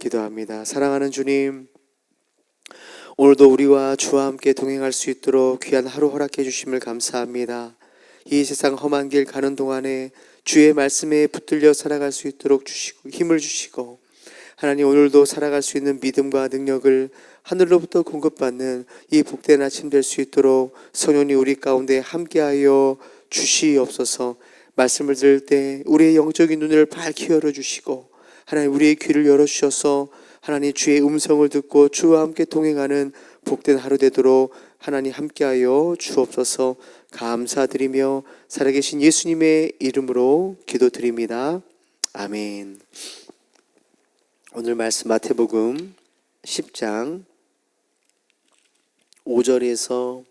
기도합니다. 사랑하는 주님, 오늘도 우리와 주와 함께 동행할 수 있도록 귀한 하루 허락해 주심을 감사합니다. 이 세상 험한 길 가는 동안에 주의 말씀에 붙들려 살아갈 수 있도록 주시고 힘을 주시고, 하나님 오늘도 살아갈 수 있는 믿음과 능력을 하늘로부터 공급받는 이 복된 아침 될 수 있도록 성령이 우리 가운데 함께하여 주시옵소서. 말씀을 들을 때 우리의 영적인 눈을 밝히 열어주시고, 하나님 우리의 귀를 열어주셔서 하나님 주의 음성을 듣고 주와 함께 동행하는 복된 하루 되도록 하나님 함께하여 주옵소서. 감사드리며 살아계신 예수님의 이름으로 기도드립니다. 아멘. 오늘 말씀 마태복음 10장 5절에서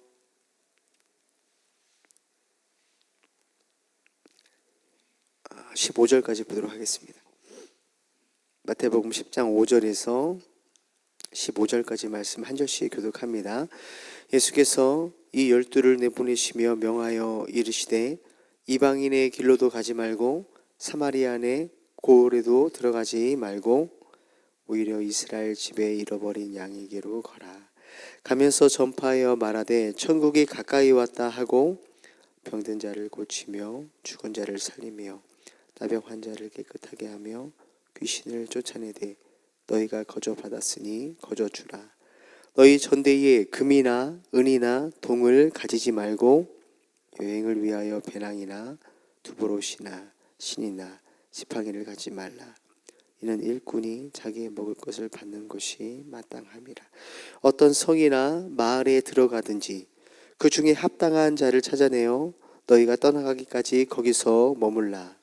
15절까지 보도록 하겠습니다. 마태복음 10장 5절에서 15절까지 말씀 한 절씩 교독합니다. 예수께서 이 12를 내보내시며 명하여 이르시되 이방인의 길로도 가지 말고 사마리아 내 고을에도 들어가지 말고 오히려 이스라엘 집에 잃어버린 양에게로 가라. 가면서 전파하여 말하되 천국이 가까이 왔다 하고 병든 자를 고치며 죽은 자를 살리며 나병 환자를 깨끗하게 하며 귀신을 쫓아내되 너희가 거저 받았으니 거저 주라. 너희 전대에 금이나 은이나 동을 가지지 말고 여행을 위하여 배낭이나 두보롯이나 신이나 지팡이를 가지 말라. 이는 일꾼이 자기의 먹을 것을 받는 것이 마땅함이라. 어떤 성이나 마을에 들어가든지 그 중에 합당한 자를 찾아내어 너희가 떠나가기까지 거기서 머물라.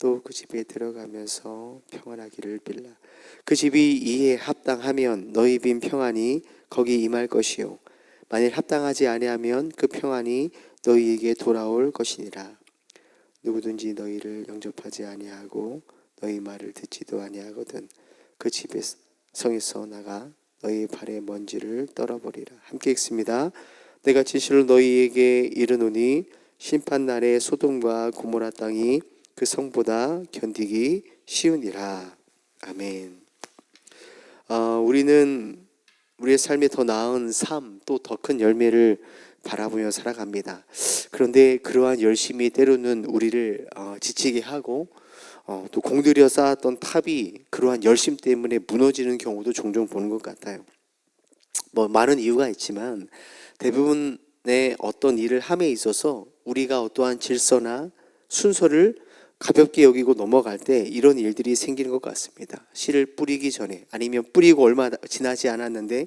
또 그 집에 들어가면서 평안하기를 빌라. 그 집이 이에 합당하면 너희 빈 평안이 거기 임할 것이요 만일 합당하지 아니하면 그 평안이 너희에게 돌아올 것이니라. 누구든지 너희를 영접하지 아니하고 너희 말을 듣지도 아니하거든 그 집에 성에서 나가 너희 발의 먼지를 떨어버리라. 함께 읽습니다. 내가 진실로 너희에게 이르노니 심판날에 소돔과 고모라 땅이 그 성보다 견디기 쉬우니라. 아멘. 우리는 우리의 삶에 더 나은 삶, 또 더 큰 열매를 바라보며 살아갑니다. 그런데 그러한 열심이 때로는 우리를 지치게 하고 또 공들여 쌓았던 탑이 그러한 열심 때문에 무너지는 경우도 종종 보는 것 같아요. 많은 이유가 있지만 대부분의 어떤 일을 함에 있어서 우리가 어떠한 질서나 순서를 가볍게 여기고 넘어갈 때 이런 일들이 생기는 것 같습니다. 씨를 뿌리기 전에, 아니면 뿌리고 얼마 지나지 않았는데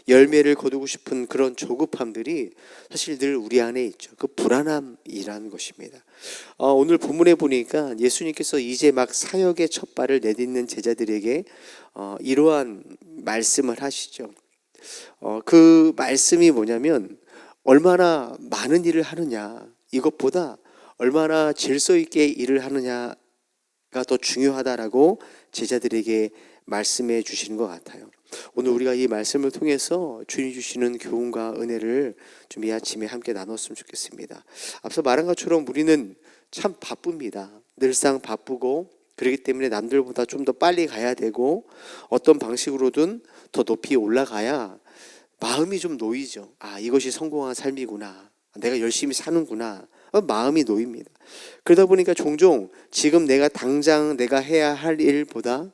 열매를 거두고 싶은 그런 조급함들이 사실 늘 우리 안에 있죠. 그 불안함이라는 것입니다. 오늘 본문에 보니까 예수님께서 이제 막 사역의 첫 발을 내딛는 제자들에게 이러한 말씀을 하시죠. 그 말씀이 뭐냐면 얼마나 많은 일을 하느냐, 이것보다 얼마나 질서 있게 일을 하느냐가 더 중요하다라고 제자들에게 말씀해 주시는 것 같아요. 오늘 우리가 이 말씀을 통해서 주님이 주시는 교훈과 은혜를 좀 이 아침에 함께 나눴으면 좋겠습니다. 앞서 말한 것처럼 우리는 참 바쁩니다. 늘상 바쁘고, 그렇기 때문에 남들보다 좀 더 빨리 가야 되고 어떤 방식으로든 더 높이 올라가야 마음이 좀 놓이죠. 이것이 성공한 삶이구나, 내가 열심히 사는구나, 마음이 놓입니다. 그러다 보니까 종종 지금 당장 내가 해야 할 일보다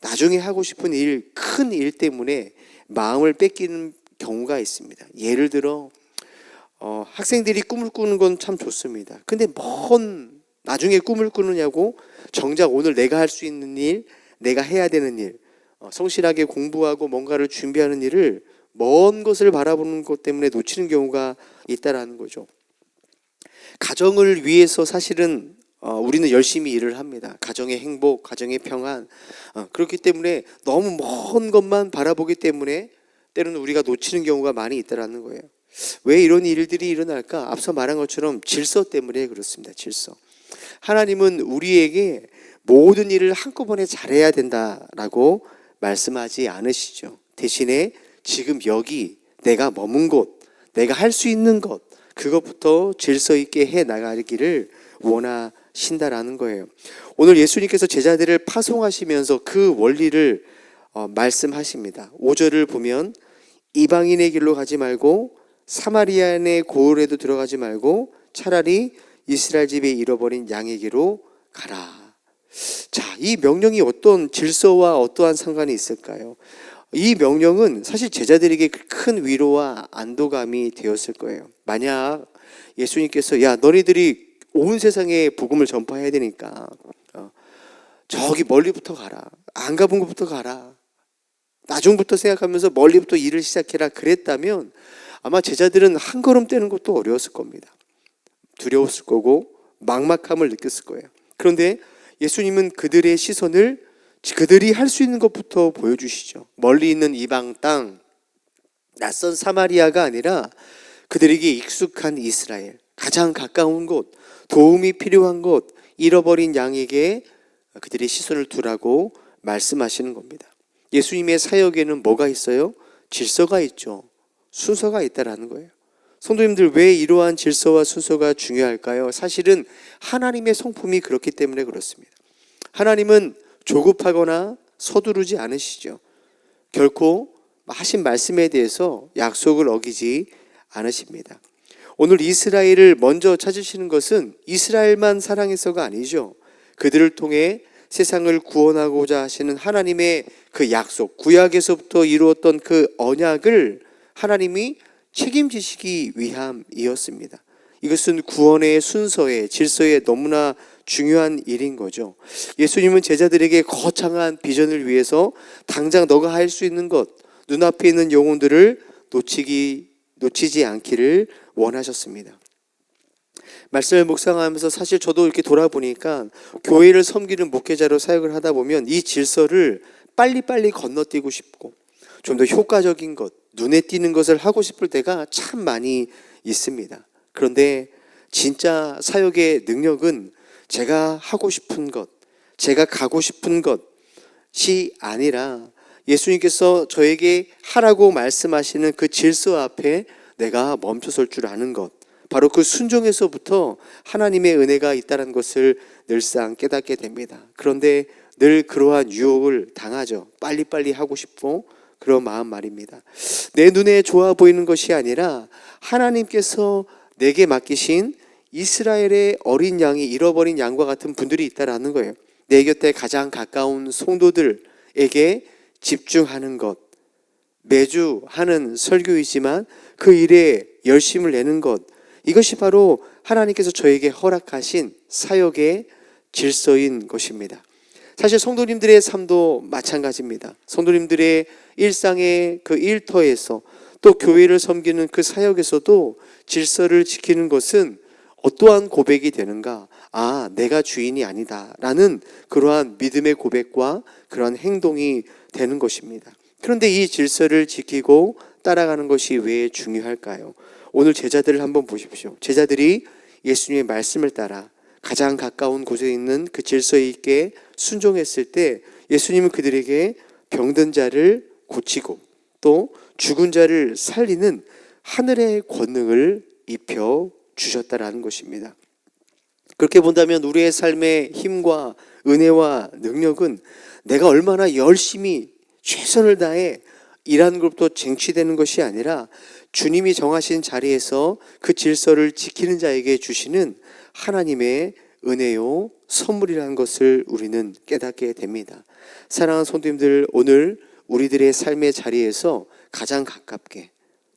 나중에 하고 싶은 일, 큰 일 때문에 마음을 뺏기는 경우가 있습니다. 예를 들어 학생들이 꿈을 꾸는 건 참 좋습니다. 근데 뭔 나중에 꿈을 꾸느냐고 정작 오늘 내가 할 수 있는 일, 내가 해야 되는 일, 성실하게 공부하고 뭔가를 준비하는 일을 먼 것을 바라보는 것 때문에 놓치는 경우가 있다라는 거죠. 가정을 위해서 사실은 우리는 열심히 일을 합니다. 가정의 행복, 가정의 평안, 그렇기 때문에 너무 먼 것만 바라보기 때문에 때로는 우리가 놓치는 경우가 많이 있다라는 거예요. 왜 이런 일들이 일어날까? 앞서 말한 것처럼 질서 때문에 그렇습니다. 질서. 하나님은 우리에게 모든 일을 한꺼번에 잘해야 된다라고 말씀하지 않으시죠. 대신에 지금 여기 내가 머문 곳, 내가 할 수 있는 것, 그것부터 질서 있게 해 나가기를 원하신다라는 거예요. 오늘 예수님께서 제자들을 파송하시면서 그 원리를 말씀하십니다. 5절을 보면 이방인의 길로 가지 말고 사마리아인의 고을에도 들어가지 말고 차라리 이스라엘 집에 잃어버린 양에게로 가라. 자, 이 명령이 어떤 질서와 어떠한 상관이 있을까요? 이 명령은 사실 제자들에게 큰 위로와 안도감이 되었을 거예요. 만약 예수님께서 야, 너희들이 온 세상에 복음을 전파해야 되니까 저기 멀리부터 가라. 안 가본 곳부터 가라. 나중부터 생각하면서 멀리부터 일을 시작해라 그랬다면 아마 제자들은 한 걸음 떼는 것도 어려웠을 겁니다. 두려웠을 거고 막막함을 느꼈을 거예요. 그런데 예수님은 그들의 시선을 그들이 할 수 있는 것부터 보여주시죠. 멀리 있는 이방 땅, 낯선 사마리아가 아니라 그들에게 익숙한 이스라엘, 가장 가까운 곳, 도움이 필요한 곳, 잃어버린 양에게 그들의 시선을 두라고 말씀하시는 겁니다. 예수님의 사역에는 뭐가 있어요? 질서가 있죠. 순서가 있다라는 거예요. 성도님들, 왜 이러한 질서와 순서가 중요할까요? 사실은 하나님의 성품이 그렇기 때문에 그렇습니다. 하나님은 조급하거나 서두르지 않으시죠. 결코 하신 말씀에 대해서 약속을 어기지 않으십니다. 오늘 이스라엘을 먼저 찾으시는 것은 이스라엘만 사랑해서가 아니죠. 그들을 통해 세상을 구원하고자 하시는 하나님의 그 약속, 구약에서부터 이루었던 그 언약을 하나님이 책임지시기 위함이었습니다. 이것은 구원의 순서에, 질서에 너무나 중요한 일인 거죠. 예수님은 제자들에게 거창한 비전을 위해서 당장 너가 할 수 있는 것, 눈앞에 있는 영혼들을 놓치지 않기를 원하셨습니다. 말씀을 묵상하면서 사실 저도 이렇게 돌아보니까 교회를 섬기는 목회자로 사역을 하다 보면 이 질서를 빨리빨리 건너뛰고 싶고 좀 더 효과적인 것, 눈에 띄는 것을 하고 싶을 때가 참 많이 있습니다. 그런데 진짜 사역의 능력은 제가 하고 싶은 것, 제가 가고 싶은 것이 아니라 예수님께서 저에게 하라고 말씀하시는 그 질서 앞에 내가 멈춰설 줄 아는 것, 바로 그 순종에서부터 하나님의 은혜가 있다는 것을 늘상 깨닫게 됩니다. 그런데 늘 그러한 유혹을 당하죠. 빨리빨리 하고 싶고 그런 마음 말입니다. 내 눈에 좋아 보이는 것이 아니라 하나님께서 내게 맡기신 이스라엘의 어린 양이 잃어버린 양과 같은 분들이 있다라는 거예요. 내 곁에 가장 가까운 성도들에게 집중하는 것, 매주 하는 설교이지만 그 일에 열심을 내는 것, 이것이 바로 하나님께서 저에게 허락하신 사역의 질서인 것입니다. 사실 성도님들의 삶도 마찬가지입니다. 성도님들의 일상의 그 일터에서 또 교회를 섬기는 그 사역에서도 질서를 지키는 것은 어떠한 고백이 되는가? 아, 내가 주인이 아니다 라는 그러한 믿음의 고백과 그러한 행동이 되는 것입니다. 그런데 이 질서를 지키고 따라가는 것이 왜 중요할까요? 오늘 제자들을 한번 보십시오. 제자들이 예수님의 말씀을 따라 가장 가까운 곳에 있는 그 질서 있게 순종했을 때 예수님은 그들에게 병든 자를 고치고 또 죽은 자를 살리는 하늘의 권능을 입혀 주셨다라는 것입니다. 그렇게 본다면 우리의 삶의 힘과 은혜와 능력은 내가 얼마나 열심히 최선을 다해 일하는 것부터 쟁취되는 것이 아니라 주님이 정하신 자리에서 그 질서를 지키는 자에게 주시는 하나님의 은혜요 선물이라는 것을 우리는 깨닫게 됩니다. 사랑하는 성도님들, 오늘 우리들의 삶의 자리에서 가장 가깝게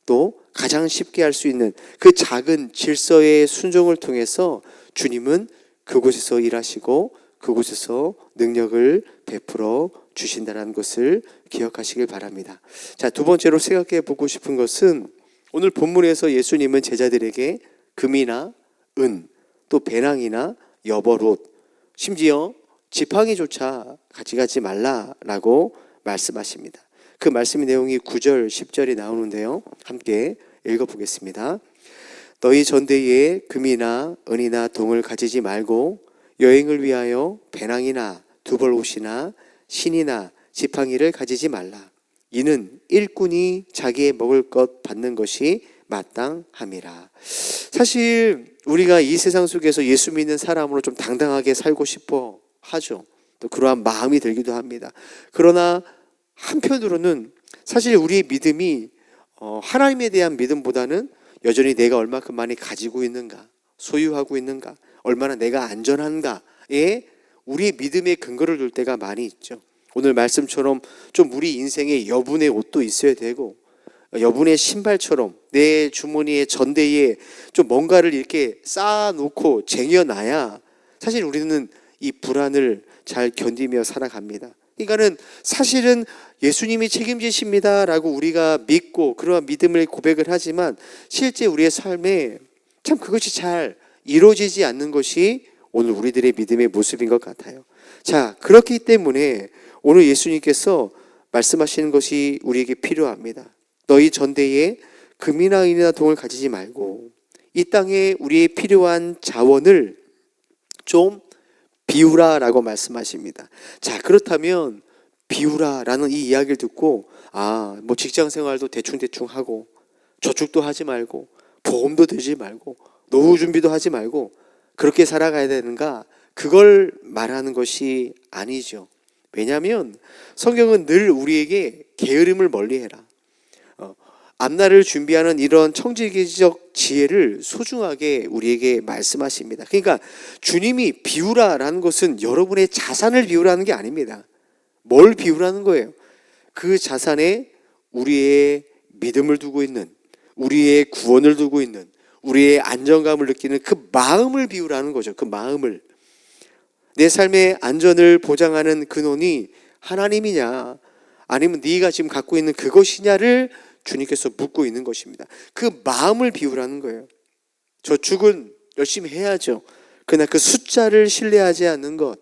또 가장 쉽게 할 수 있는 그 작은 질서의 순종을 통해서 주님은 그곳에서 일하시고 그곳에서 능력을 베풀어 주신다는 것을 기억하시길 바랍니다. 자, 두 번째로 생각해 보고 싶은 것은 오늘 본문에서 예수님은 제자들에게 금이나 은, 또 배낭이나 여벌옷, 심지어 지팡이조차 가져가지 말라라고 말씀하십니다. 그 말씀의 내용이 9절, 10절이 나오는데요. 함께 읽어보겠습니다. 너희 전대에 금이나 은이나 동을 가지지 말고 여행을 위하여 배낭이나 두벌옷이나 신이나 지팡이를 가지지 말라. 이는 일꾼이 자기의 먹을 것 받는 것이 마땅함이라. 사실 우리가 이 세상 속에서 예수 믿는 사람으로 좀 당당하게 살고 싶어 하죠. 또 그러한 마음이 들기도 합니다. 그러나 한편으로는 사실 우리의 믿음이 하나님에 대한 믿음보다는 여전히 내가 얼마큼 많이 가지고 있는가, 소유하고 있는가, 얼마나 내가 안전한가에 우리의 믿음의 근거를 둘 때가 많이 있죠. 오늘 말씀처럼 좀 우리 인생에 여분의 옷도 있어야 되고, 여분의 신발처럼 내 주머니에 전대에 좀 뭔가를 이렇게 쌓아놓고 쟁여놔야 사실 우리는 이 불안을 잘 견디며 살아갑니다. 그러니까는 사실은 예수님이 책임지십니다라고 우리가 믿고 그러한 믿음을 고백을 하지만 실제 우리의 삶에 참 그것이 잘 이루어지지 않는 것이 오늘 우리들의 믿음의 모습인 것 같아요. 자, 그렇기 때문에 오늘 예수님께서 말씀하시는 것이 우리에게 필요합니다. 너희 전대에 금이나 은이나 동을 가지지 말고 이 땅에 우리의 필요한 자원을 좀 비우라라고 말씀하십니다. 자, 그렇다면 비우라라는 이 이야기를 듣고 뭐 직장 생활도 대충 하고 저축도 하지 말고 보험도 들지 말고 노후 준비도 하지 말고 그렇게 살아가야 되는가? 그걸 말하는 것이 아니죠. 왜냐하면 성경은 늘 우리에게 게으름을 멀리해라, 앞날을 준비하는 이런 청지기적 지혜를 소중하게 우리에게 말씀하십니다. 그러니까 주님이 비우라라는 것은 여러분의 자산을 비우라는 게 아닙니다. 뭘 비우라는 거예요? 그 자산에 우리의 믿음을 두고 있는, 우리의 구원을 두고 있는, 우리의 안정감을 느끼는 그 마음을 비우라는 거죠. 그 마음을. 내 삶의 안전을 보장하는 근원이 하나님이냐 아니면 네가 지금 갖고 있는 그것이냐를 주님께서 묻고 있는 것입니다. 그 마음을 비우라는 거예요. 저축은 열심히 해야죠. 그러나 그 숫자를 신뢰하지 않는 것,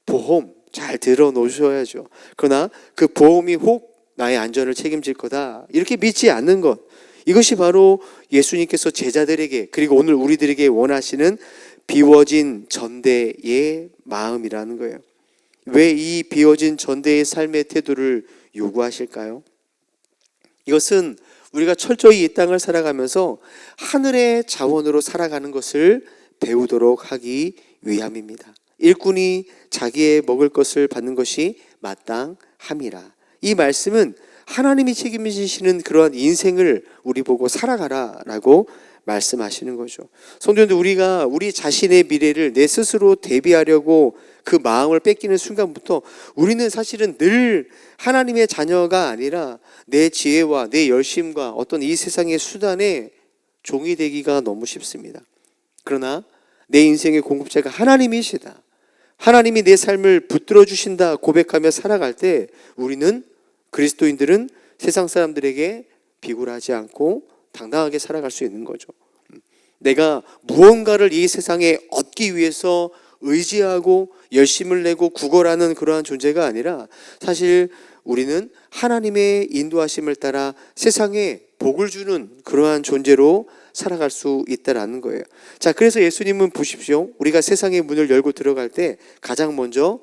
보험 잘 들어 놓으셔야죠. 그러나 그 보험이 혹 나의 안전을 책임질 거다 이렇게 믿지 않는 것, 이것이 바로 예수님께서 제자들에게 그리고 오늘 우리들에게 원하시는 비워진 전대의 마음이라는 거예요. 왜 이 비워진 전대의 삶의 태도를 요구하실까요? 이것은 우리가 철저히 이 땅을 살아가면서 하늘의 자원으로 살아가는 것을 배우도록 하기 위함입니다. 일꾼이 자기의 먹을 것을 받는 것이 마땅함이라. 이 말씀은 하나님이 책임지시는 그러한 인생을 우리 보고 살아가라라고 말씀하시는 거죠. 성도님들, 우리가 우리 자신의 미래를 내 스스로 대비하려고 그 마음을 뺏기는 순간부터 우리는 사실은 늘 하나님의 자녀가 아니라 내 지혜와 내 열심과 어떤 이 세상의 수단에 종이 되기가 너무 쉽습니다. 그러나 내 인생의 공급자가 하나님이시다, 하나님이 내 삶을 붙들어 주신다 고백하며 살아갈 때 우리는, 그리스도인들은 세상 사람들에게 비굴하지 않고 당당하게 살아갈 수 있는 거죠. 내가 무언가를 이 세상에 얻기 위해서 의지하고 열심을 내고 구걸하는 그러한 존재가 아니라 사실 우리는 하나님의 인도하심을 따라 세상에 복을 주는 그러한 존재로 살아갈 수 있다라는 거예요. 자, 그래서 예수님은 보십시오. 우리가 세상의 문을 열고 들어갈 때 가장 먼저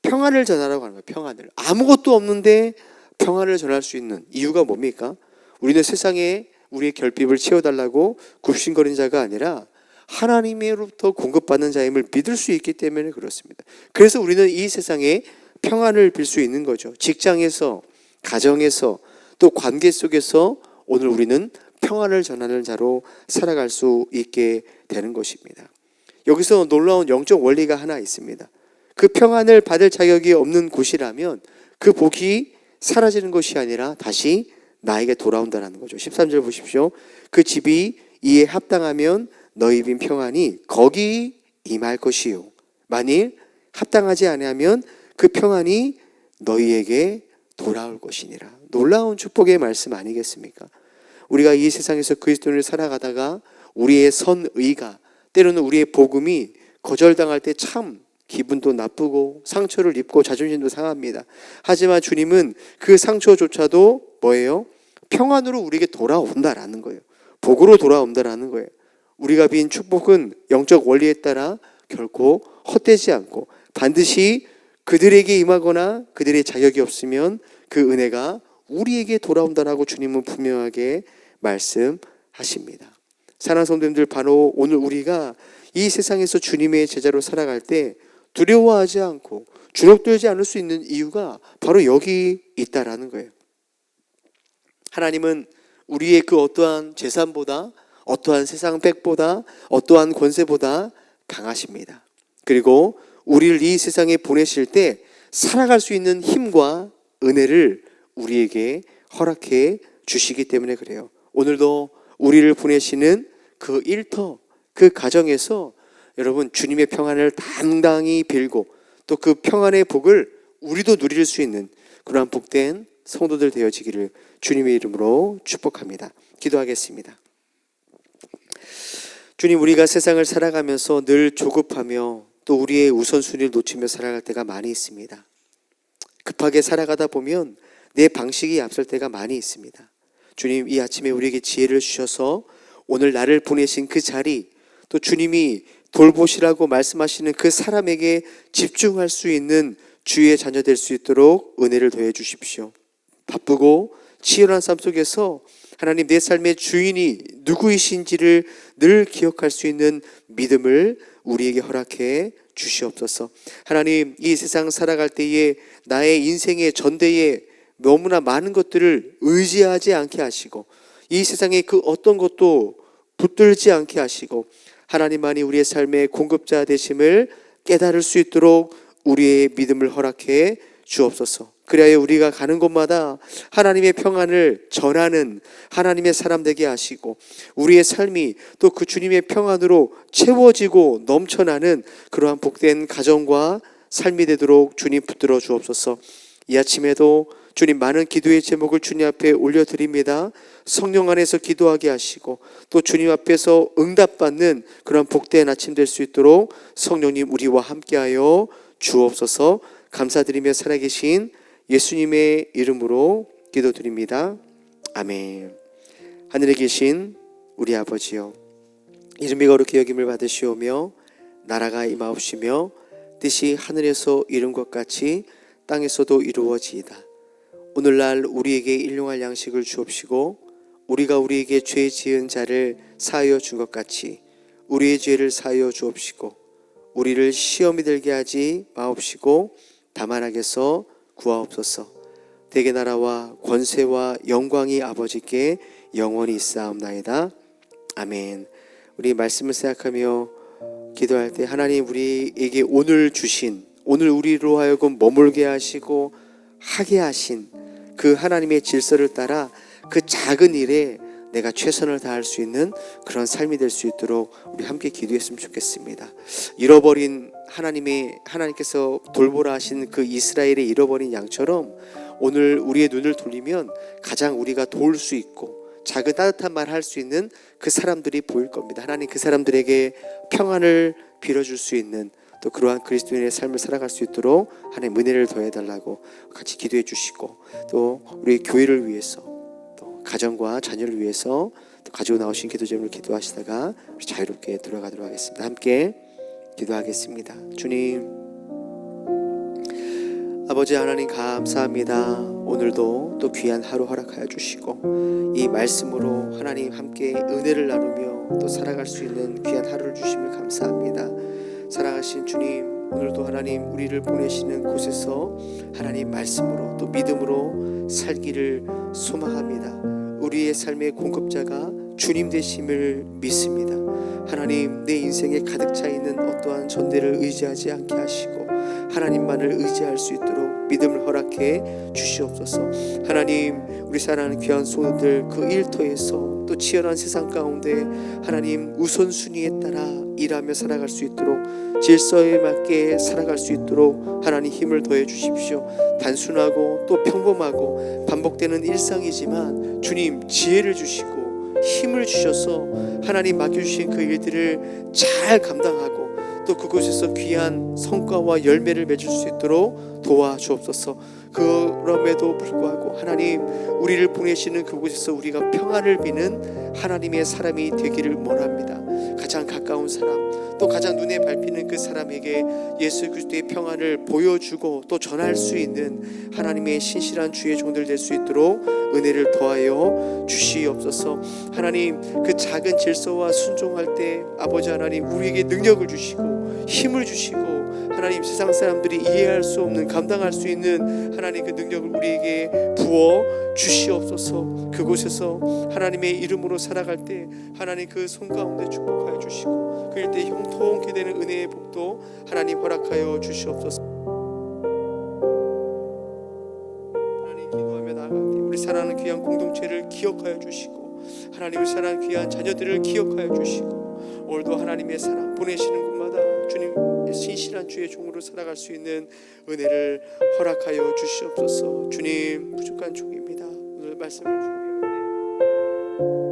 평안을 전하라고 하는 거예요. 평안을. 아무것도 없는데 평안을 전할 수 있는 이유가 뭡니까? 우리는 세상에 우리의 결핍을 채워달라고 굽신거리는 자가 아니라 하나님으로부터 공급받는 자임을 믿을 수 있기 때문에 그렇습니다. 그래서 우리는 이 세상에 평안을 빌 수 있는 거죠. 직장에서, 가정에서, 또 관계 속에서 오늘 우리는 평안을 전하는 자로 살아갈 수 있게 되는 것입니다. 여기서 놀라운 영적 원리가 하나 있습니다. 그 평안을 받을 자격이 없는 곳이라면 그 복이 사라지는 것이 아니라 다시 나에게 돌아온다는 거죠. 13절 보십시오. 그 집이 이에 합당하면 너희 빈 평안이 거기 임할 것이요, 만일 합당하지 아니하면 그 평안이 너희에게 돌아올 것이니라. 놀라운 축복의 말씀 아니겠습니까? 우리가 이 세상에서 그리스도인을 살아가다가 우리의 선의가, 때로는 우리의 복음이 거절당할 때 참 기분도 나쁘고 상처를 입고 자존심도 상합니다. 하지만 주님은 그 상처조차도 뭐예요? 평안으로 우리에게 돌아온다라는 거예요. 복으로 돌아온다라는 거예요. 우리가 빈 축복은 영적 원리에 따라 결코 헛되지 않고 반드시 그들에게 임하거나 그들의 자격이 없으면 그 은혜가 우리에게 돌아온다라고 주님은 분명하게 말씀하십니다. 사랑하는 성도님들, 바로 오늘 우리가 이 세상에서 주님의 제자로 살아갈 때 두려워하지 않고 주눅들지 않을 수 있는 이유가 바로 여기 있다라는 거예요. 하나님은 우리의 그 어떠한 재산보다, 어떠한 세상 빽보다, 어떠한 권세보다 강하십니다. 그리고 우리를 이 세상에 보내실 때 살아갈 수 있는 힘과 은혜를 우리에게 허락해 주시기 때문에 그래요. 오늘도 우리를 보내시는 그 일터, 그 가정에서 여러분 주님의 평안을 당당히 빌고 또 그 평안의 복을 우리도 누릴 수 있는 그러한 복된 성도들 되어지기를 주님의 이름으로 축복합니다. 기도하겠습니다. 주님, 우리가 세상을 살아가면서 늘 조급하며 또 우리의 우선순위를 놓치며 살아갈 때가 많이 있습니다. 급하게 살아가다 보면 내 방식이 앞설 때가 많이 있습니다. 주님, 이 아침에 우리에게 지혜를 주셔서 오늘 나를 보내신 그 자리, 또 주님이 돌보시라고 말씀하시는 그 사람에게 집중할 수 있는 주의 자녀 될 수 있도록 은혜를 더해 주십시오. 바쁘고 치열한 삶 속에서 하나님, 내 삶의 주인이 누구이신지를 늘 기억할 수 있는 믿음을 우리에게 허락해 주시옵소서. 하나님, 이 세상 살아갈 때에 나의 인생의 전대에 너무나 많은 것들을 의지하지 않게 하시고 이 세상의 그 어떤 것도 붙들지 않게 하시고 하나님만이 우리의 삶의 공급자 되심을 깨달을 수 있도록 우리의 믿음을 허락해 주옵소서. 그래야 우리가 가는 곳마다 하나님의 평안을 전하는 하나님의 사람 되게 하시고 우리의 삶이 또 그 주님의 평안으로 채워지고 넘쳐나는 그러한 복된 가정과 삶이 되도록 주님 붙들어 주옵소서. 이 아침에도 주님, 많은 기도의 제목을 주님 앞에 올려드립니다. 성령 안에서 기도하게 하시고 또 주님 앞에서 응답받는 그런 복된 아침 될 수 있도록 성령님 우리와 함께하여 주옵소서. 감사드리며 살아계신 예수님의 이름으로 기도드립니다. 아멘. 하늘에 계신 우리 아버지여, 이름이 거룩히 여김을 받으시오며 나라가 임하옵시며 뜻이 하늘에서 이룬 것 같이 땅에서도 이루어지이다. 오늘날 우리에게 일용할 양식을 주옵시고 우리가 우리에게 죄 지은 자를 사하여 준 것 같이 우리의 죄를 사하여 주옵시고 우리를 시험이 들게 하지 마옵시고 다만 악에서 구하옵소서. 대개 나라와 권세와 영광이 아버지께 영원히 있사옵나이다. 아멘. 우리 말씀을 생각하며 기도할 때 하나님, 우리에게 오늘 주신, 오늘 우리로 하여금 머물게 하시고 하게 하신 그 하나님의 질서를 따라 그 작은 일에 내가 최선을 다할 수 있는 그런 삶이 될 수 있도록 우리 함께 기도했으면 좋겠습니다. 잃어버린 하나님께서 돌보라 하신 그 이스라엘의 잃어버린 양처럼 오늘 우리의 눈을 돌리면 가장 우리가 도울 수 있고 작은 따뜻한 말 할 수 있는 그 사람들이 보일 겁니다. 하나님, 그 사람들에게 평안을 빌어줄 수 있는 또 그러한 그리스도인의 삶을 살아갈 수 있도록 하나님 은혜를 더해달라고 같이 기도해 주시고 또 우리 교회를 위해서 또 가정과 자녀를 위해서 또 가지고 나오신 기도 제목을 기도하시다가 우리 자유롭게 들어가도록 하겠습니다. 함께 기도하겠습니다. 주님, 아버지 하나님 감사합니다. 오늘도 또 귀한 하루 허락하여 주시고 이 말씀으로 하나님 함께 은혜를 나누며 또 살아갈 수 있는 귀한 하루를 주심을 감사합니다. 사랑하신 주님, 오늘도 하나님 우리를 보내시는 곳에서 하나님 말씀으로 또 믿음으로 살기를 소망합니다. 우리의 삶의 공급자가 주님 되심을 믿습니다. 하나님, 내 인생에 가득 차 있는 어떠한 전대를 의지하지 않게 하시고 하나님만을 의지할 수 있도록 믿음을 허락해 주시옵소서. 하나님, 우리 사랑하는 귀한 소녀들 그 일터에서 또 치열한 세상 가운데 하나님 우선순위에 따라 일하며 살아갈 수 있도록 질서에 맞게 살아갈 수 있도록 하나님 힘을 더해 주십시오. 단순하고 또 평범하고 반복되는 일상이지만 주님 지혜를 주시고 힘을 주셔서 하나님 맡겨주신 그 일들을 잘 감당하고 또 그곳에서 귀한 성과와 열매를 맺을 수 있도록 도와주옵소서. 그럼에도 불구하고 하나님, 우리를 보내시는 그곳에서 우리가 평안을 비는 하나님의 사람이 되기를 원합니다. 가장 가까운 사람, 또 가장 눈에 밟히는 그 사람에게 예수 그리스도의 평안을 보여주고 또 전할 수 있는 하나님의 신실한 주의 종들 될 수 있도록 은혜를 더하여 주시옵소서. 하나님, 그 작은 질서와 순종할 때 아버지 하나님 우리에게 능력을 주시고 힘을 주시고 하나님 세상 사람들이 이해할 수 없는 감당할 수 있는 하나님 그 능력을 우리에게 부어 주시옵소서. 그곳에서 하나님의 이름으로 살아갈 때 하나님 그 손 가운데 축복하여 주시고 그 일대 형통케 되는 은혜의 복도 하나님 허락하여 주시옵소서. 하나님 기도하며 나아갈 때 우리 사랑하는 귀한 공동체를 기억하여 주시고 하나님을 사랑하는 귀한 자녀들을 기억하여 주시고 오늘도 하나님의 사랑 보내시는 곳마다 주님 신실한 주의 종으로 살아갈 수 있는 은혜를 허락하여 주시옵소서. 주님 부족한 종입니다. 오늘 말씀을 준비할 때